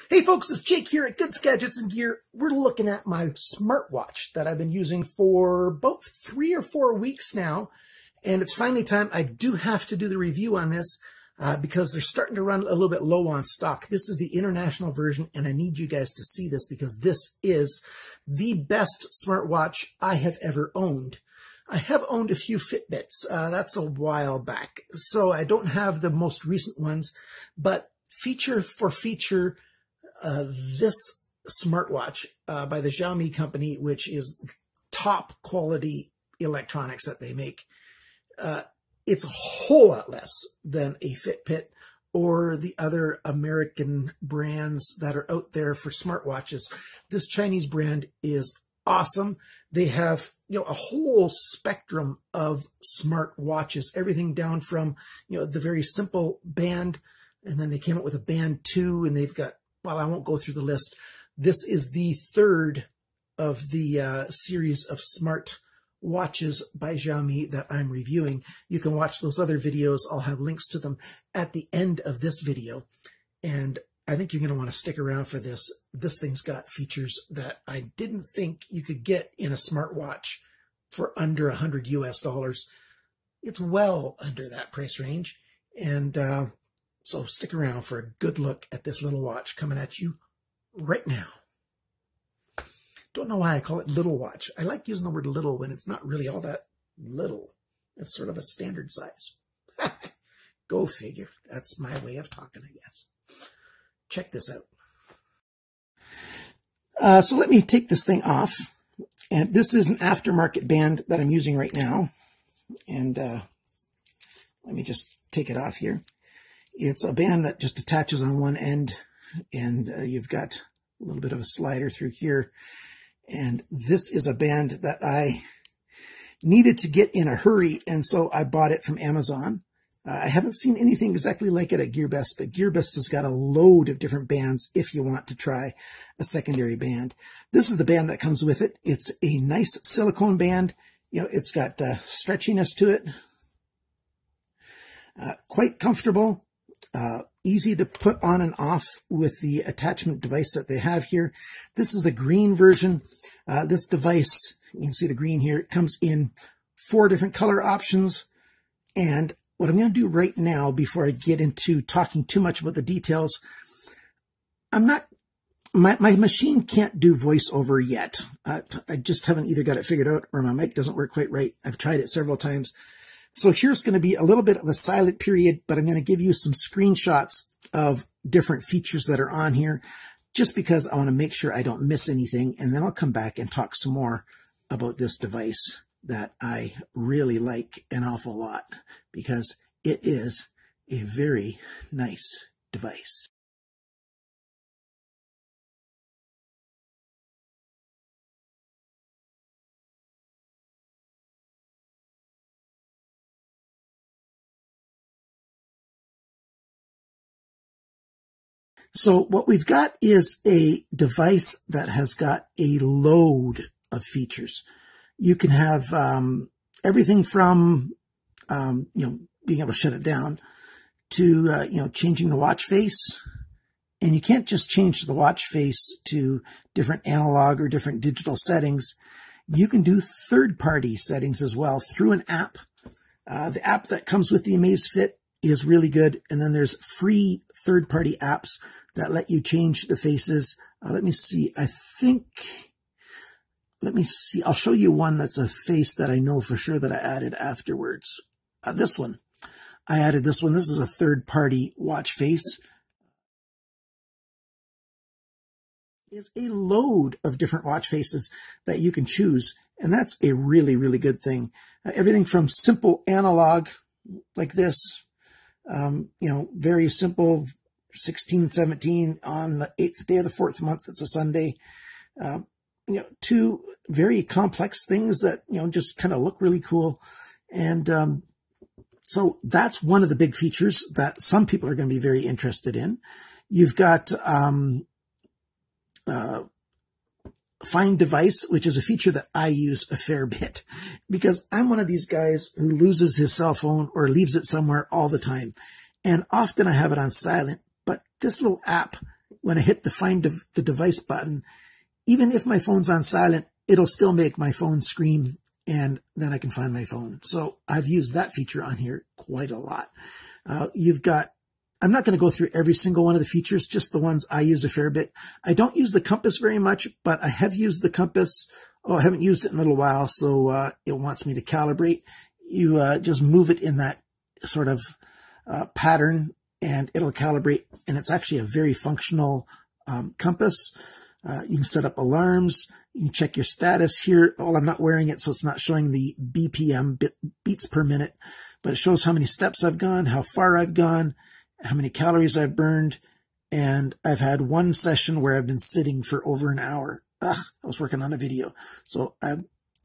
Hey folks, it's Jake here at Good Gadgets and Gear. We're looking at my smartwatch that I've been using for about 3 or 4 weeks now. And it's finally time. I do have to do the review on this because they're starting to run a little bit low on stock. This is the international version, and I need you guys to see this because this is the best smartwatch I have ever owned. I have owned a few Fitbits. That's a while back, so I don't have the most recent ones, but feature for feature, this smartwatch by the Xiaomi company, which is top quality electronics that they make, it's a whole lot less than a Fitbit or the other American brands that are out there for smartwatches. This Chinese brand is awesome. They have, a whole spectrum of smart watches, everything down from, the very simple band, and then they came up with a band 2, and they've got, well, I won't go through the list. This is the third of the series of smart watches by Xiaomi that I'm reviewing. You can watch those other videos. I'll have links to them at the end of this video. And I think you're going to want to stick around for this. This thing's got features that I didn't think you could get in a smartwatch for under $100 US. It's well under that price range. And so stick around for a good look at this little watch coming at you right now. Don't know why I call it little watch. I like using the word little when it's not really all that little. It's sort of a standard size. Go figure. That's my way of talking, I guess. Check this out. So let me take this thing off. And this is an Aftermarket Band that I'm using right now. And let me just take it off here. It's a band that just attaches on one end, and you've got a little bit of a slider through here. And this is a band that I needed to get in a hurry, and so I bought it from Amazon. I haven't seen anything exactly like it at GearBest, but GearBest has got a load of different bands if you want to try a secondary band. This is the band that comes with it. It's a nice silicone band. It's got stretchiness to it. Quite comfortable. Easy to put on and off with the attachment device that they have here. This is the green version. This device, you can see the green here, it comes in 4 different color options. And what I'm going to do right now, before I get into talking too much about the details, my machine can't do voiceover yet. I just haven't either got it figured out or my mic doesn't work quite right. I've tried it several times. So here's going to be a little bit of a silent period, but I'm going to give you some screenshots of different features that are on here, just because I want to make sure I don't miss anything. And then I'll come back and talk some more about this device that I really like an awful lot, because it is a very nice device. So what we've got is a device that has got a load of features. You can have everything from, being able to shut it down to, changing the watch face. And you can't just change the watch face to different analog or different digital settings. You can do third-party settings as well through an app. The app that comes with the AMAZFIT is really good. And then there's free third-party apps that let you change the faces. Let me see. Let me see. I'll show you one that's a face that I know for sure that I added afterwards. This one. I added this one. This is a third-party watch face. There's a load of different watch faces that you can choose, and that's a really, really good thing. Everything from simple analog like this, very simple 1617 on the 8th day of the 4th month, it's a Sunday, to very complex things that, just kind of look really cool. And so that's one of the big features that some people are going to be very interested in. You've got Find Device, which is a feature that I use a fair bit because I'm one of these guys who loses his cell phone or leaves it somewhere all the time. And often I have it on silent, but this little app when I hit the find the device button, even if my phone's on silent, it'll still make my phone scream, and then I can find my phone. So I've used that feature on here quite a lot. I'm not going to go through every single one of the features, just the ones I use a fair bit. I don't use the compass very much, but I have used the compass. Oh, I haven't used it in a little while, so it wants me to calibrate. You just move it in that sort of pattern, and it'll calibrate. And it's actually a very functional compass. You can set up alarms. You can check your status here. Well, I'm not wearing it, so it's not showing the BPM, beats per minute, but it shows how many steps I've gone, how far I've gone, how many calories I've burned. And I've had one session where I've been sitting for over an hour. I was working on a video, so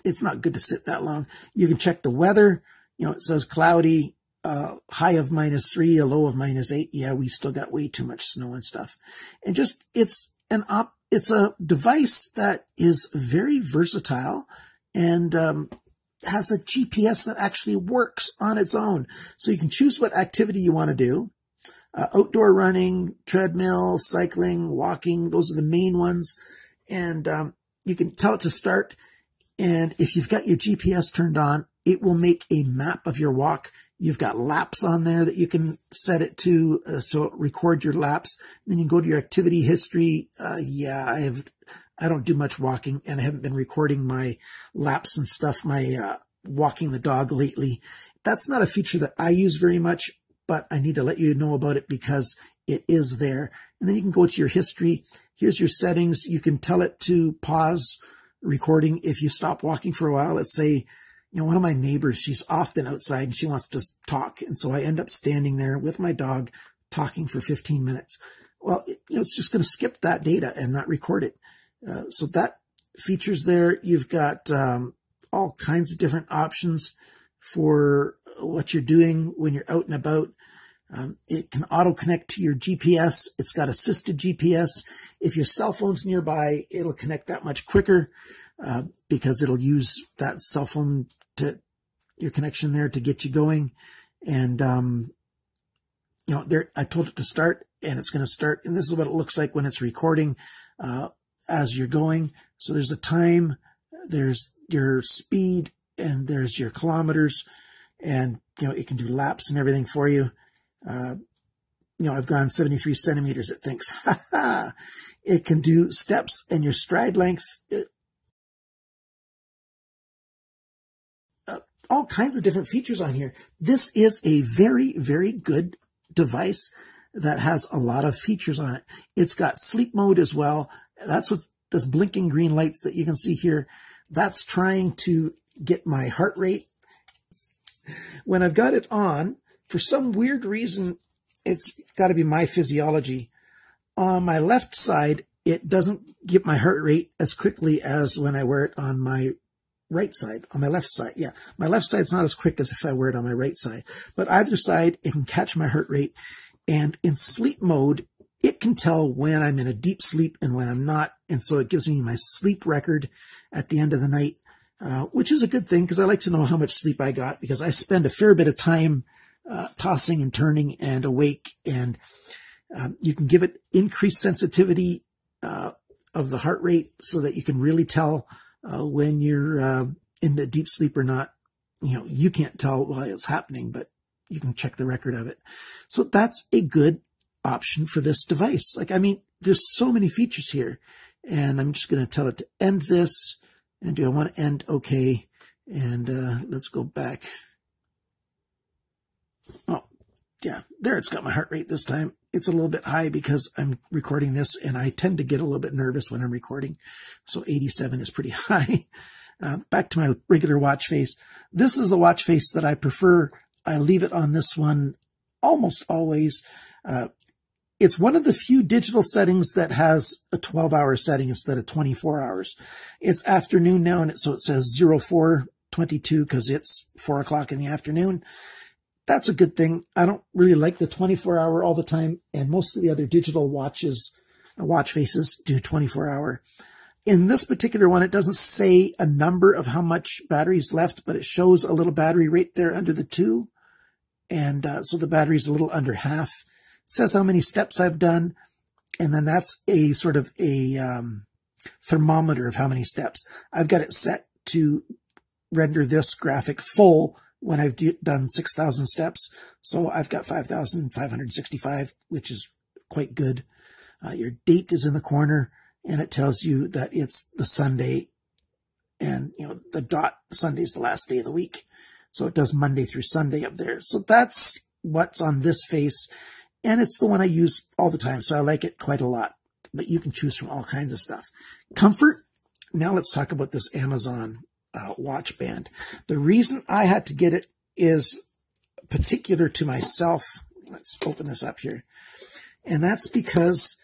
it's not good to sit that long. You can check the weather. You know, it says cloudy, high of -3, a low of -8. Yeah, we still got way too much snow and stuff. And just, it's a device that is very versatile and has a GPS that actually works on its own. So you can choose what activity you want to do. Outdoor running, treadmill, cycling, walking, those are the main ones. And you can tell it to start. And if you've got your GPS turned on, it will make a map of your walk. You've got laps on there that you can set it to, so it record your laps. Then you can go to your activity history. I don't do much walking, and I haven't been recording my laps and stuff, my walking the dog lately. That's not a feature that I use very much, but I need to let you know about it because it is there. And then you can go to your history. Here's your settings. You can tell it to pause recording if you stop walking for a while. Let's say, you know, one of my neighbors, she's often outside and she wants to talk. And so I end up standing there with my dog talking for 15 minutes. Well, it's just going to skip that data and not record it. So that feature's there. You've got all kinds of different options for what you're doing when you're out and about. It can auto-connect to your GPS. It's got assisted GPS. If your cell phone's nearby, it'll connect that much quicker because it'll use that cell phone to your connection there to get you going. And, you know, I told it to start, and it's going to start. And this is what it looks like when it's recording as you're going. So there's a time, there's your speed, and there's your kilometers. And, you know, it can do laps and everything for you. You know, I've gone 73 centimeters, it thinks. It can do steps and your stride length. All kinds of different features on here. This is a very, very good device that has a lot of features on it. It's got sleep mode as well. That's what this blinking green lights that you can see here. That's trying to get my heart rate. When I've got it on, for some weird reason, it's got to be my physiology. On my left side, it doesn't get my heart rate as quickly as when I wear it on my right side. On my left side, yeah. My left side's not as quick as if I wear it on my right side. But either side, it can catch my heart rate. And in sleep mode, it can tell when I'm in a deep sleep and when I'm not. And so it gives me my sleep record at the end of the night, which is a good thing because I like to know how much sleep I got because I spend a fair bit of time tossing and turning and awake. And you can give it increased sensitivity of the heart rate so that you can really tell when you're in the deep sleep or not. You know, you can't tell while it's happening, but you can check the record of it. So that's a good option for this device. Like, I mean, there's so many features here, and I'm just going to tell it to end this. And do I want to end? Okay. And let's go back. Oh, yeah, there it's got my heart rate this time. It's a little bit high because I'm recording this, and I tend to get a little bit nervous when I'm recording. So 87 is pretty high. Back to my regular watch face. This is the watch face that I prefer. I leave it on this one almost always. It's one of the few digital settings that has a 12-hour setting instead of 24 hours. It's afternoon now, and so it says 04:22 because it's 4 o'clock in the afternoon. That's a good thing. I don't really like the 24-hour all the time, and most of the other digital watch faces do 24-hour. In this particular one, it doesn't say a number of how much battery's left, but it shows a little battery right there under the 2. And so the battery's a little under half. It says how many steps I've done. And then that's a sort of a thermometer of how many steps. I've got it set to render this graphic full when I've done 6,000 steps. So I've got 5,565, which is quite good. Your date is in the corner, and it tells you that it's the Sunday, and the dot Sunday is the last day of the week. So it does Monday through Sunday up there. So that's what's on this face, and it's the one I use all the time, so I like it quite a lot. But you can choose from all kinds of stuff. Comfort. Now let's talk about this Amazon watch band. The reason I had to get it is particular to myself. Let's open this up here. And that's because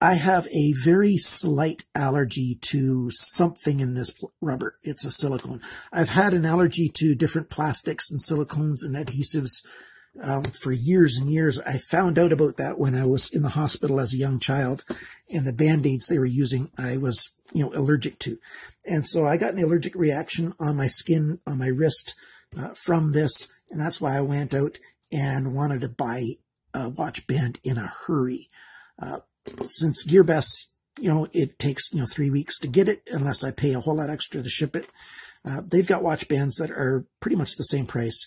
I have a very slight allergy to something in this rubber. It's a silicone. I've had an allergy to different plastics and silicones and adhesives for years and years. I found out about that when I was in the hospital as a young child, and the Band-Aids they were using, I was, allergic to. And so I got an allergic reaction on my skin, on my wrist from this. And that's why I went out and wanted to buy a watch band in a hurry. Since GearBest, it takes, 3 weeks to get it unless I pay a whole lot extra to ship it. They've got watch bands that are pretty much the same price.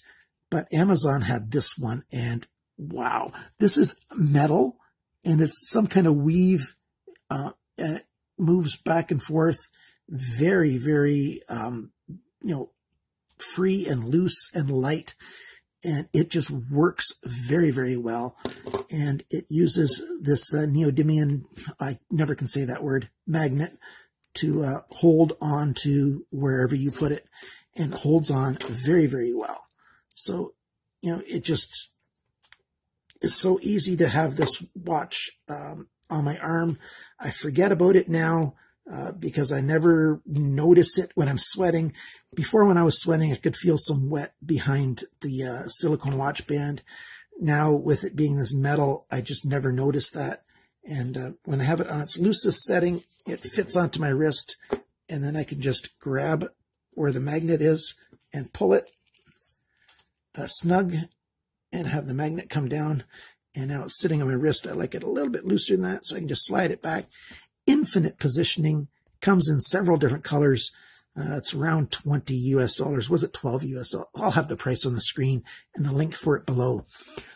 But Amazon had this one, and wow, this is metal, and it's some kind of weave, and it moves back and forth very, very, free and loose and light, and it just works very, very well. And it uses this neodymium, I never can say that word, magnet to hold on to wherever you put it, and holds on very, very well. So, it just is so easy to have this watch on my arm. I forget about it now because I never notice it when I'm sweating. Before, when I was sweating, I could feel some wet behind the silicone watch band. Now, with it being this metal, I just never noticed that. And when I have it on its loosest setting, it fits onto my wrist, and then I can just grab where the magnet is and pull it snug and have the magnet come down. And now it's sitting on my wrist. I like it a little bit looser than that, so I can just slide it back. Infinite positioning, comes in several different colors. It's around $20 US. Was it $12 US? I'll have the price on the screen and the link for it below.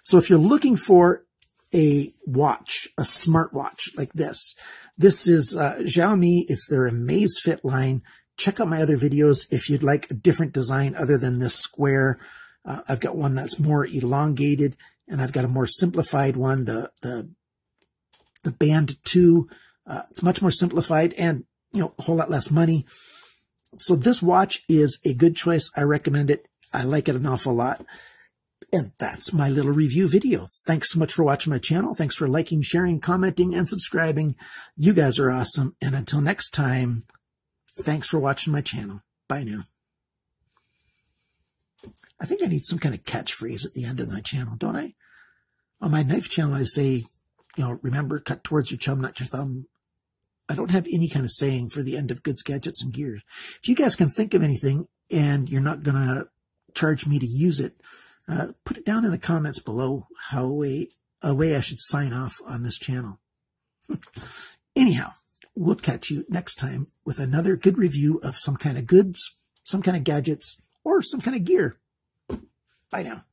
So if you're looking for a watch, a smartwatch like this is Xiaomi. It's their AMAZFIT line. Check out my other videos if you'd like a different design other than this square. I've got one that's more elongated, and I've got a more simplified one, the Band 2. It's much more simplified and, a whole lot less money. So this watch is a good choice. I recommend it. I like it an awful lot. And that's my little review video. Thanks so much for watching my channel. Thanks for liking, sharing, commenting, and subscribing. You guys are awesome. And until next time, thanks for watching my channel. Bye now. I think I need some kind of catchphrase at the end of my channel, don't I? On my knife channel, I say, remember, cut towards your chum, not your thumb. I don't have any kind of saying for the end of Goods, Gadgets, and Gear. If you guys can think of anything and you're not going to charge me to use it, put it down in the comments below how a way I should sign off on this channel. Anyhow, we'll catch you next time with another good review of some kind of goods, some kind of gadgets, or some kind of gear. Bye now.